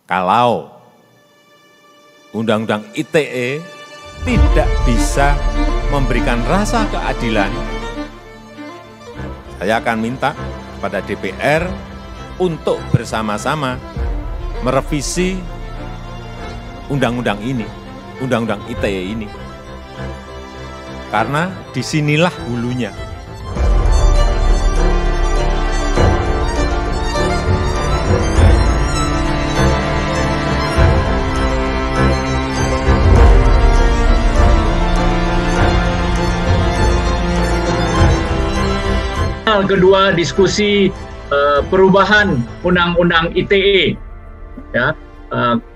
Kalau Undang-Undang ITE tidak bisa memberikan rasa keadilan, saya akan minta kepada DPR untuk bersama-sama merevisi undang-undang ini, Undang-Undang ITE ini. Karena disinilah hulunya. Kedua, diskusi perubahan Undang-Undang ITE. Ya,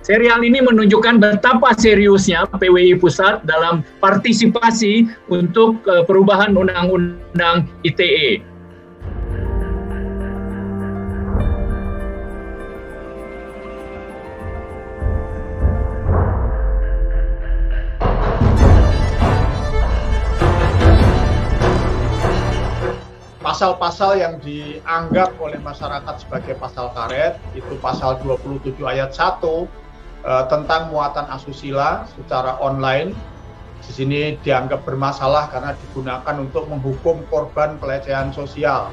serial ini menunjukkan betapa seriusnya PWI Pusat dalam partisipasi untuk perubahan Undang-Undang ITE. Pasal-pasal yang dianggap oleh masyarakat sebagai pasal karet, itu pasal 27 ayat 1 tentang muatan asusila secara online. Di sini dianggap bermasalah karena digunakan untuk menghukum korban pelecehan sosial,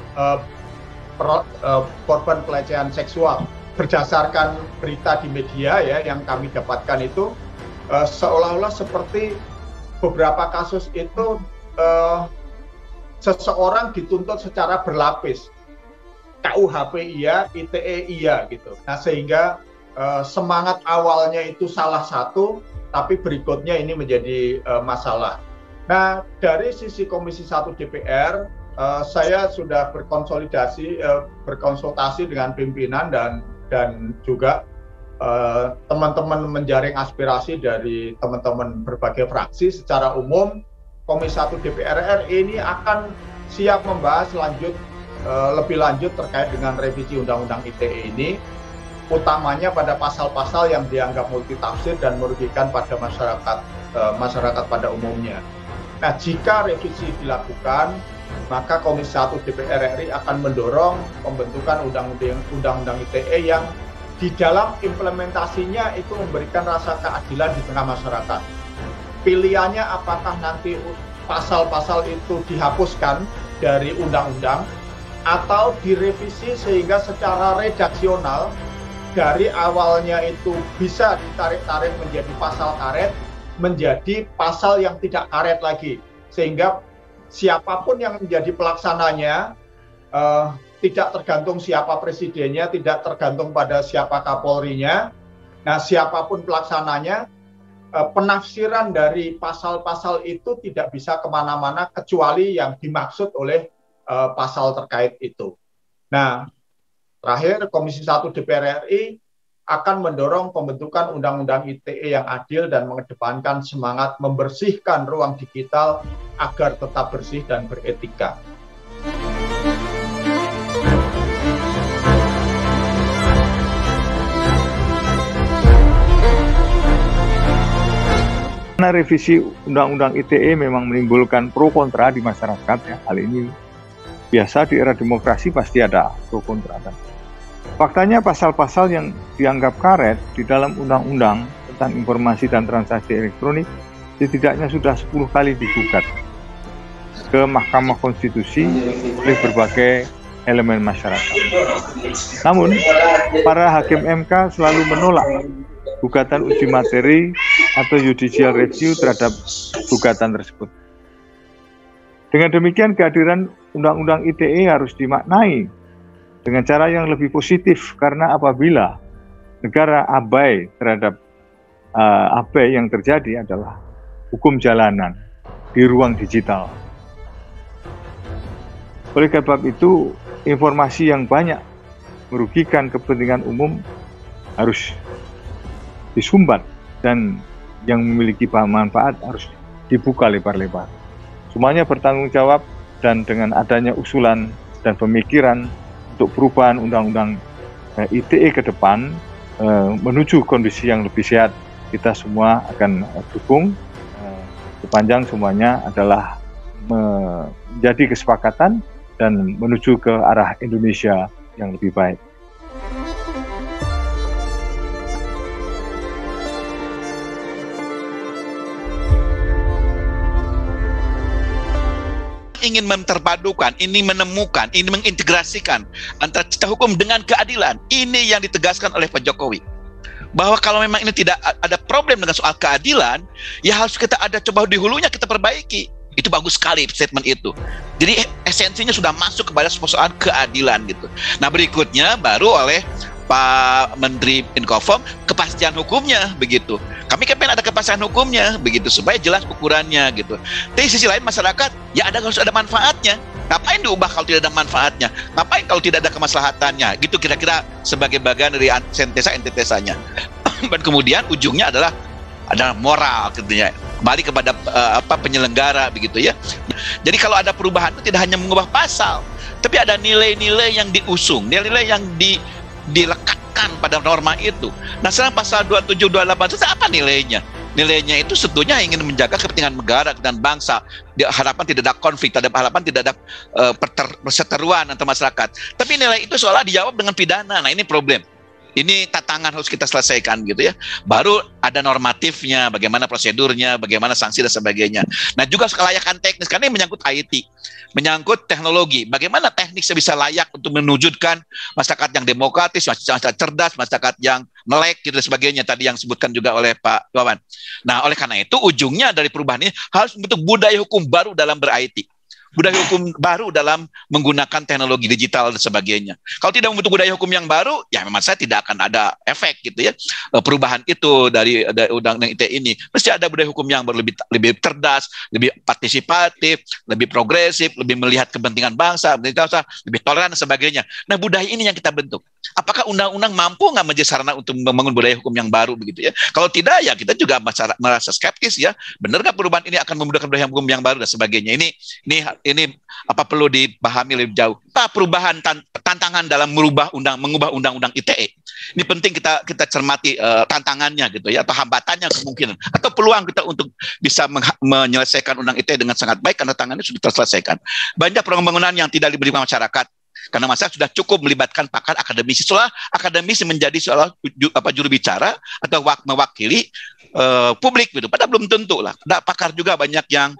korban pelecehan seksual. Berdasarkan berita di media ya yang kami dapatkan itu, seolah-olah seperti beberapa kasus itu seseorang dituntut secara berlapis, KUHP iya, ITE iya gitu. Nah sehingga semangat awalnya itu salah satu, tapi berikutnya ini menjadi masalah. Nah dari sisi Komisi 1 DPR, saya sudah berkonsultasi dengan pimpinan dan juga teman-teman menjaring aspirasi dari teman-teman berbagai fraksi. Secara umum Komisi 1 DPR RI ini akan siap membahas lebih lanjut terkait dengan revisi Undang-Undang ITE ini, utamanya pada pasal-pasal yang dianggap multitafsir dan merugikan pada masyarakat pada umumnya. Nah, jika revisi dilakukan, maka Komisi 1 DPR RI akan mendorong pembentukan Undang-Undang ITE yang di dalam implementasinya itu memberikan rasa keadilan di tengah masyarakat. Pilihannya apakah nanti pasal-pasal itu dihapuskan dari undang-undang atau direvisi sehingga secara redaksional dari awalnya itu bisa ditarik-tarik menjadi pasal karet menjadi pasal yang tidak karet lagi, sehingga siapapun yang menjadi pelaksananya tidak tergantung siapa presidennya, tidak tergantung pada siapa kapolrinya. Nah, siapapun pelaksananya, penafsiran dari pasal-pasal itu tidak bisa kemana-mana kecuali yang dimaksud oleh pasal terkait itu. Nah, terakhir Komisi 1 DPR RI akan mendorong pembentukan Undang-Undang ITE yang adil dan mengedepankan semangat membersihkan ruang digital agar tetap bersih dan beretika. Karena revisi Undang-Undang ITE memang menimbulkan pro kontra di masyarakat ya. Hal ini biasa di era demokrasi, pasti ada pro kontra. Faktanya pasal-pasal yang dianggap karet di dalam Undang-Undang tentang informasi dan transaksi elektronik setidaknya sudah 10 kali digugat ke Mahkamah Konstitusi oleh berbagai elemen masyarakat. Namun, para hakim MK selalu menolak gugatan uji materi atau judicial review terhadap gugatan tersebut. Dengan demikian, kehadiran Undang-Undang ITE harus dimaknai dengan cara yang lebih positif, karena apabila negara abai terhadap apa yang terjadi adalah hukum jalanan di ruang digital. Oleh sebab itu, informasi yang banyak merugikan kepentingan umum harus disumbat dan yang memiliki manfaat harus dibuka lebar-lebar. Semuanya bertanggung jawab, dan dengan adanya usulan dan pemikiran untuk perubahan Undang-Undang ITE ke depan menuju kondisi yang lebih sehat, kita semua akan dukung. Sepanjang semuanya adalah menjadi kesepakatan dan menuju ke arah Indonesia yang lebih baik. ingin memperpadukan, ini menemukan, ini mengintegrasikan antara cita hukum dengan keadilan. Ini yang ditegaskan oleh Pak Jokowi. Bahwa kalau memang ini tidak ada problem dengan soal keadilan, ya harus kita ada coba di hulunya kita perbaiki. Itu bagus sekali statement itu. Jadi esensinya sudah masuk kepada persoalan keadilan gitu. Nah berikutnya baru oleh Pak Menteri Infocom kepastian hukumnya begitu. Kami pengen ada kepastian hukumnya begitu supaya jelas ukurannya gitu. Tapi sisi lain masyarakat ya harus ada manfaatnya. Ngapain diubah kalau tidak ada manfaatnya? Ngapain kalau tidak ada kemaslahatannya? Gitu kira-kira sebagai bagian dari antitesanya. Dan kemudian ujungnya adalah moral tentunya. Kembali kepada penyelenggara begitu ya. Jadi kalau ada perubahan itu tidak hanya mengubah pasal, tapi ada nilai-nilai yang diusung, nilai-nilai yang dilekatkan pada norma itu. Nah sekarang pasal 27, 28 itu apa nilainya? Nilainya itu sebetulnya ingin menjaga kepentingan negara dan bangsa. Harapan tidak ada konflik, harapan tidak ada perseteruan antar masyarakat. Tapi nilai itu seolah dijawab dengan pidana. Nah ini problem. Ini tantangan harus kita selesaikan gitu ya. Baru ada normatifnya, bagaimana prosedurnya, bagaimana sanksi dan sebagainya. Nah juga kelayakan teknis, karena ini menyangkut IT, menyangkut teknologi. Bagaimana teknik bisa layak untuk menwujudkan masyarakat yang demokratis, masyarakat cerdas, masyarakat yang melek gitu dan sebagainya. Tadi yang disebutkan juga oleh Pak Wawan. Nah oleh karena itu ujungnya dari perubahan ini harus membentuk budaya hukum baru dalam ber-IT. Budaya hukum baru dalam menggunakan teknologi digital dan sebagainya. Kalau tidak membentuk budaya hukum yang baru, ya memang saya tidak akan ada efek gitu ya. Perubahan itu dari undang-undang ITE ini. Mesti ada budaya hukum yang lebih cerdas, lebih partisipatif, lebih progresif, lebih melihat kepentingan bangsa, lebih toleran dan sebagainya. Nah budaya ini yang kita bentuk. Apakah undang-undang mampu nggak menjadi sarana untuk membangun budaya hukum yang baru begitu ya? Kalau tidak ya kita juga merasa skeptis ya. Benar nggak perubahan ini akan memudahkan budaya hukum yang baru dan sebagainya? Ini apa perlu dipahami lebih jauh. Perubahan tantangan dalam mengubah undang-undang ITE. Ini penting kita cermati tantangannya gitu ya, atau hambatannya kemungkinan, atau peluang kita untuk bisa menyelesaikan undang ITE dengan sangat baik karena tantangannya sudah terselesaikan. Banyak pembangunan yang tidak dilibatkan masyarakat. Karena masyarakat sudah cukup melibatkan pakar akademisi. Seolah akademisi menjadi seolah juru bicara atau mewakili publik gitu. Padahal belum tentu lah. Ada pakar juga banyak yang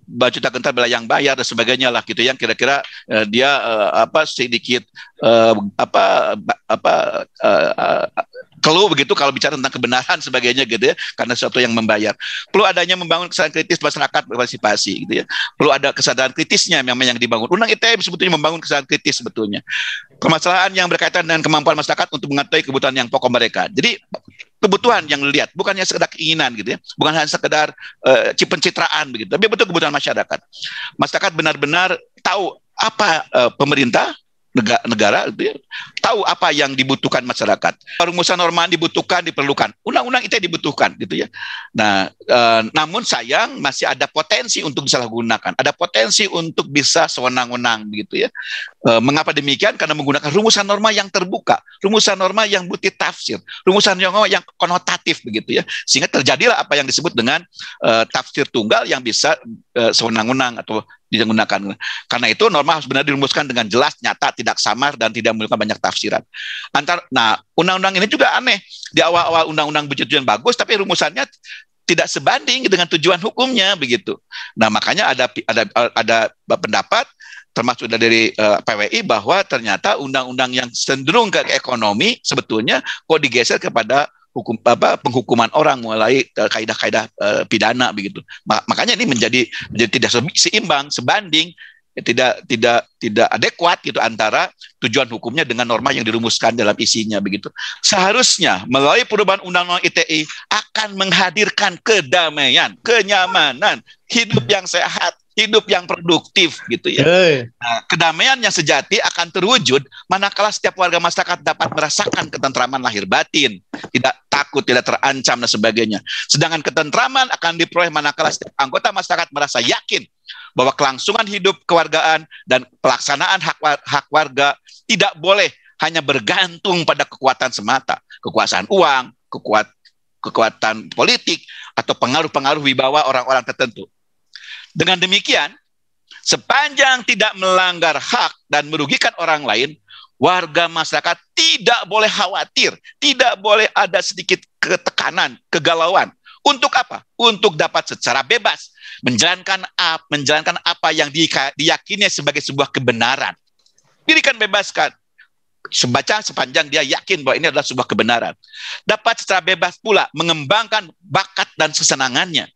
baju tak kental bela yang bayar dan sebagainya lah gitu. Yang kira-kira dia sedikit keluh begitu kalau bicara tentang kebenaran sebagainya gitu ya, karena sesuatu yang membayar. Perlu adanya membangun kesadaran kritis masyarakat berpartisipasi gitu ya. Perlu ada kesadaran kritisnya memang yang dibangun. Undang ITE sebetulnya membangun kesadaran kritis sebetulnya. Permasalahan yang berkaitan dengan kemampuan masyarakat untuk mengetahui kebutuhan yang pokok mereka. Jadi kebutuhan yang dilihat, bukan hanya sekedar keinginan gitu ya, bukan hanya sekedar pencitraan begitu, tapi betul kebutuhan masyarakat. Masyarakat benar-benar tahu apa pemerintah negara itu ya, tahu apa yang dibutuhkan masyarakat. Rumusan norma dibutuhkan, diperlukan. Undang-undang ITE dibutuhkan gitu ya. Nah, namun sayang masih ada potensi untuk disalahgunakan, ada potensi untuk bisa sewenang-wenang begitu ya. Mengapa demikian? Karena menggunakan rumusan norma yang terbuka, rumusan norma yang multitafsir, rumusan norma yang konotatif begitu ya. Sehingga terjadilah apa yang disebut dengan tafsir tunggal yang bisa sewenang-wenang atau digunakan. Karena itu norma harus benar dirumuskan dengan jelas, nyata, tidak samar dan tidak menimbulkan banyak tafsiran. Nah, undang-undang ini juga aneh. Di awal-awal undang-undang bertujuan bagus, tapi rumusannya tidak sebanding dengan tujuan hukumnya begitu. Nah, makanya ada pendapat termasuk dari PWI bahwa ternyata undang-undang yang cenderung ke ekonomi sebetulnya kok digeser kepada penghukuman orang mulai kaidah-kaidah pidana begitu. Makanya ini menjadi tidak seimbang, sebanding, tidak adekuat gitu antara tujuan hukumnya dengan norma yang dirumuskan dalam isinya begitu. Seharusnya melalui perubahan undang-undang ITE akan menghadirkan kedamaian, kenyamanan, hidup yang sehat, hidup yang produktif gitu ya. Nah, kedamaian yang sejati akan terwujud manakala setiap warga masyarakat dapat merasakan ketentraman lahir batin, tidak takut, tidak terancam dan sebagainya. Sedangkan ketentraman akan diperoleh manakala setiap anggota masyarakat merasa yakin bahwa kelangsungan hidup kewargaan dan pelaksanaan hak warga tidak boleh hanya bergantung pada kekuatan semata, kekuasaan uang, kekuatan politik atau pengaruh-pengaruh wibawa orang-orang tertentu. Dengan demikian, sepanjang tidak melanggar hak dan merugikan orang lain, warga masyarakat tidak boleh khawatir, tidak boleh ada sedikit ketekanan, kegalauan Untuk apa? Untuk dapat secara bebas menjalankan apa yang diyakini sebagai sebuah kebenaran. Dirikan bebaskan. Sebaca sepanjang dia yakin bahwa ini adalah sebuah kebenaran. Dapat secara bebas pula mengembangkan bakat dan kesenangannya.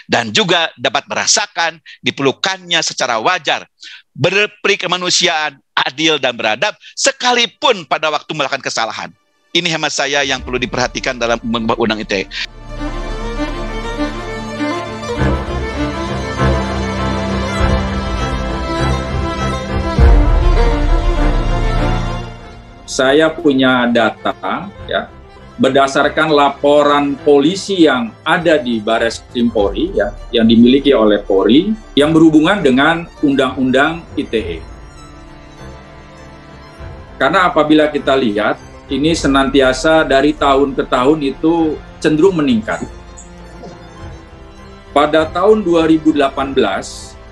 Dan juga dapat merasakan diperlukannya secara wajar. Berperi kemanusiaan, adil dan beradab, sekalipun pada waktu melakukan kesalahan. Ini hemat saya yang perlu diperhatikan dalam undang ITE. Saya punya data ya, berdasarkan laporan polisi yang ada di Bareskrim Polri ya, yang dimiliki oleh Polri yang berhubungan dengan Undang-Undang ITE. Karena apabila kita lihat ini senantiasa dari tahun ke tahun itu cenderung meningkat. Pada tahun 2018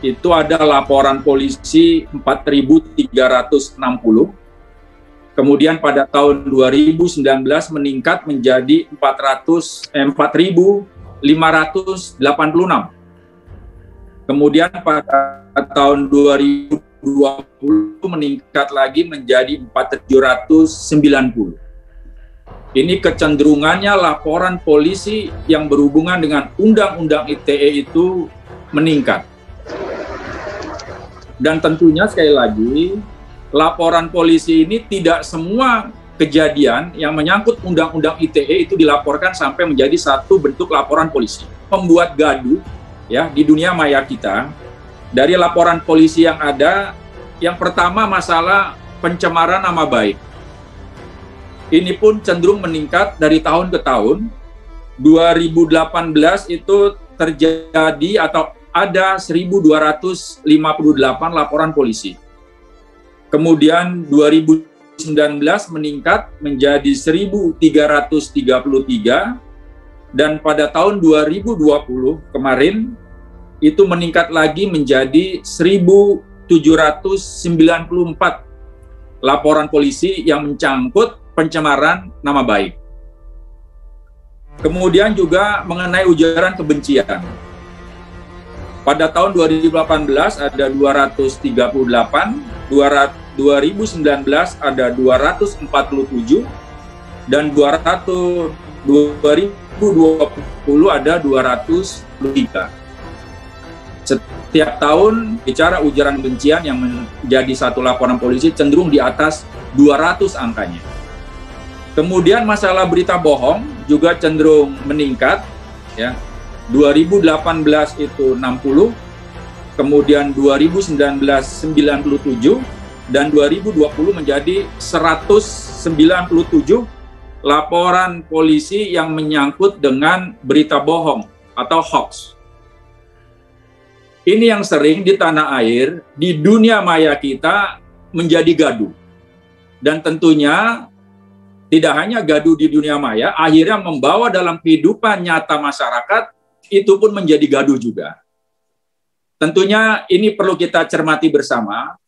itu ada laporan polisi 4.360. Kemudian pada tahun 2019 meningkat menjadi 4.586. Kemudian pada tahun 2020 meningkat lagi menjadi 4.790. Ini kecenderungannya laporan polisi yang berhubungan dengan Undang-Undang ITE itu meningkat. Dan tentunya sekali lagi, laporan polisi ini tidak semua kejadian yang menyangkut Undang-Undang ITE itu dilaporkan sampai menjadi satu bentuk laporan polisi. Membuat gaduh ya di dunia maya kita. Dari laporan polisi yang ada, yang pertama masalah pencemaran nama baik. Ini pun cenderung meningkat dari tahun ke tahun. 2018 itu terjadi atau ada 1.258 laporan polisi. Kemudian 2019 meningkat menjadi 1.333 dan pada tahun 2020 kemarin itu meningkat lagi menjadi 1.794 laporan polisi yang mencangkut pencemaran nama baik. Kemudian juga mengenai ujaran kebencian. Pada tahun 2018 ada 238, 2019 ada 247 dan 2020 ada 203. Setiap tahun bicara ujaran kebencian yang menjadi satu laporan polisi cenderung di atas 200 angkanya. Kemudian masalah berita bohong juga cenderung meningkat ya. 2018 itu 60, kemudian 2019 97 dan 2020 menjadi 197 laporan polisi yang menyangkut dengan berita bohong atau hoax. Ini yang sering di tanah air, di dunia maya kita menjadi gaduh. Dan tentunya tidak hanya gaduh di dunia maya, akhirnya membawa dalam kehidupan nyata masyarakat, itu pun menjadi gaduh juga. Tentunya ini perlu kita cermati bersama.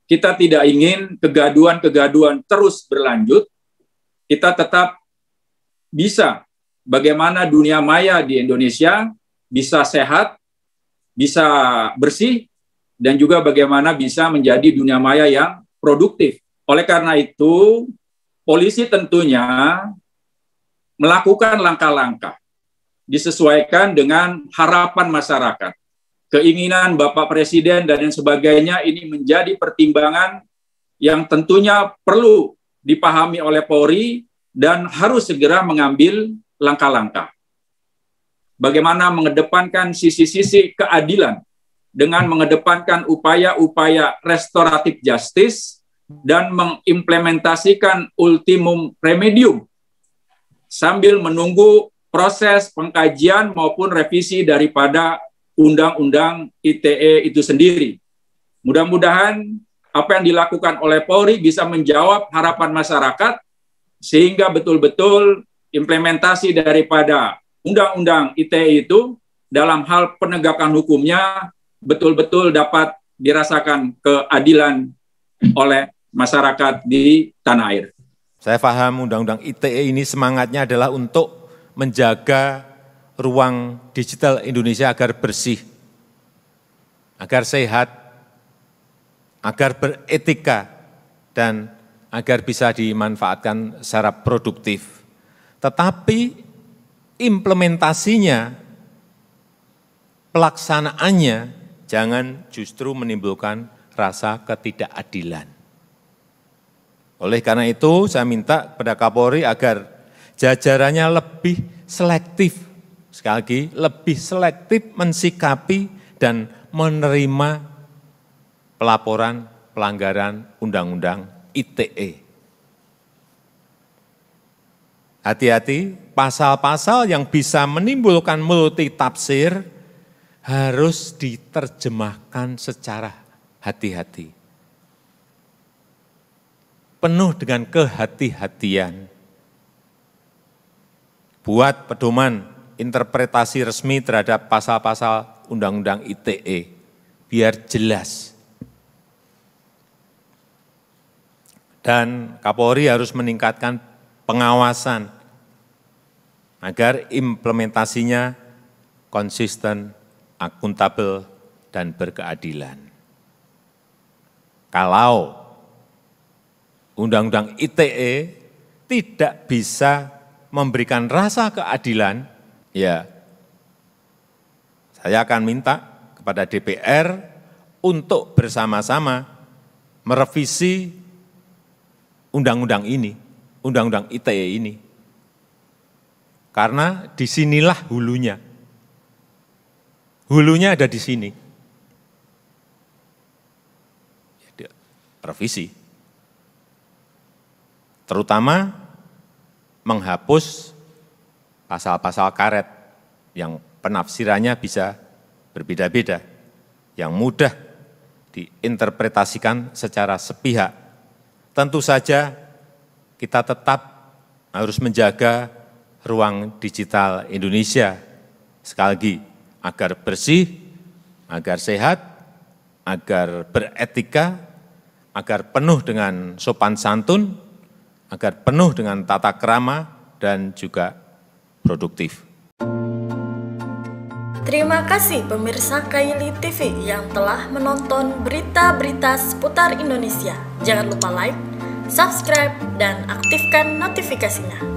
Kita tidak ingin kegaduhan-kegaduhan terus berlanjut. Kita tetap bisa bagaimana dunia maya di Indonesia bisa sehat, bisa bersih, dan juga bagaimana bisa menjadi dunia maya yang produktif. Oleh karena itu, polisi tentunya melakukan langkah-langkah disesuaikan dengan harapan masyarakat. Keinginan Bapak Presiden dan yang sebagainya ini menjadi pertimbangan yang tentunya perlu dipahami oleh Polri dan harus segera mengambil langkah-langkah. Bagaimana mengedepankan sisi-sisi keadilan dengan mengedepankan upaya-upaya restoratif justice dan mengimplementasikan ultimum remedium sambil menunggu proses pengkajian maupun revisi daripada Undang-Undang ITE itu sendiri. Mudah-mudahan apa yang dilakukan oleh Polri bisa menjawab harapan masyarakat sehingga betul-betul implementasi daripada Undang-Undang ITE itu dalam hal penegakan hukumnya betul-betul dapat dirasakan keadilan oleh masyarakat di tanah air. Saya paham Undang-Undang ITE ini semangatnya adalah untuk menjaga ruang digital Indonesia agar bersih, agar sehat, agar beretika, dan agar bisa dimanfaatkan secara produktif. Tetapi implementasinya, pelaksanaannya, jangan justru menimbulkan rasa ketidakadilan. Oleh karena itu, saya minta kepada Kapolri agar jajarannya lebih selektif, sekali lagi, lebih selektif mensikapi dan menerima pelaporan pelanggaran Undang-Undang ITE. Hati-hati, pasal-pasal yang bisa menimbulkan multitafsir harus diterjemahkan secara hati-hati. Penuh dengan kehati-hatian. Buat pedoman interpretasi resmi terhadap pasal-pasal Undang-Undang ITE, biar jelas. Dan Kapolri harus meningkatkan pengawasan agar implementasinya konsisten, akuntabel, dan berkeadilan. Kalau Undang-Undang ITE tidak bisa memberikan rasa keadilan, ya saya akan minta kepada DPR untuk bersama-sama merevisi Undang-Undang ini, Undang-Undang ITE ini. Karena disinilah hulunya. Hulunya ada di sini. Revisi. Terutama menghapus pasal-pasal karet yang penafsirannya bisa berbeda-beda, yang mudah diinterpretasikan secara sepihak. Tentu saja kita tetap harus menjaga ruang digital Indonesia, sekali lagi, agar bersih, agar sehat, agar beretika, agar penuh dengan sopan santun, agar penuh dengan tata krama dan juga produktif. Terima kasih pemirsa Kaili TV yang telah menonton berita-berita seputar Indonesia. Jangan lupa like, subscribe, dan aktifkan notifikasinya.